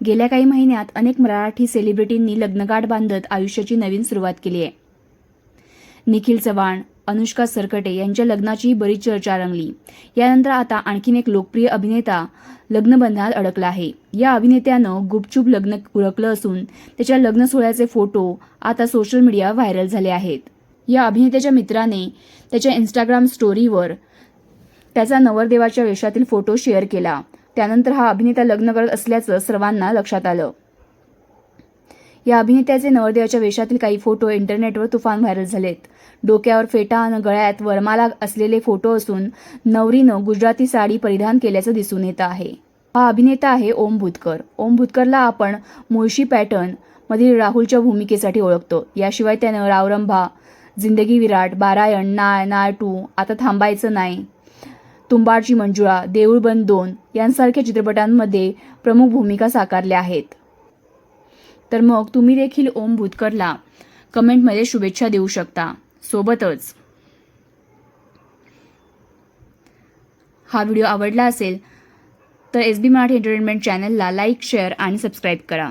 गेल्या काही महिन्यात अनेक मराठी सेलिब्रिटींनी लग्नगाठ बांधत आयुष्याची नवीन सुरुवात केली आहे. निखिल चव्हाण, अनुष्का सरकटे यांच्या लग्नाची बरीच चर्चा रंगली. यानंतर आता आणखीन एक लोकप्रिय अभिनेता लग्नबंधनात अडकला आहे. या अभिनेत्यानं गुपचूप लग्न उरकलं असून त्याच्या लग्न सोहळ्याचे फोटो आता सोशल मीडियावर व्हायरल झाले आहेत. या अभिनेत्याच्या मित्राने त्याच्या इंस्टाग्राम स्टोरीवर त्याचा नवरदेवाच्या वेशातील फोटो शेअर केला. त्यानंतर हा अभिनेता लग्न करत असल्याचं सर्वांना लक्षात आलं. या अभिनेत्याचे नवरदेवाच्या वेशातील काही फोटो इंटरनेटवर तुफान व्हायरल झालेत. डोक्यावर फेटा आणि गळ्यात वरमाला असलेले फोटो असून नवरीनं गुजराती साडी परिधान केल्याचं दिसून येत आहे. हा अभिनेता आहे ओम भूतकर. ओम भूतकरला आपण मुळशी पॅटर्न मधील राहुलच्या भूमिकेसाठी ओळखतो. याशिवाय त्यानं रावरंभा, जिंदगी विराट, बारायण, नाळ, नाळ 2, आता थांबायचं नाही, तुंबाडची मंजुळा, देऊळ बंद 2 यांसारख्या चित्रपटांमध्ये प्रमुख भूमिका साकारल्या आहेत. तर मग तुम्ही देखील ओम भूतकरला कमेंटमध्ये शुभेच्छा देऊ शकता. सोबतच हा व्हिडिओ आवडला असेल तर SB मराठी एंटरटेनमेंट चॅनलला लाईक, शेअर आणि सबस्क्राईब करा.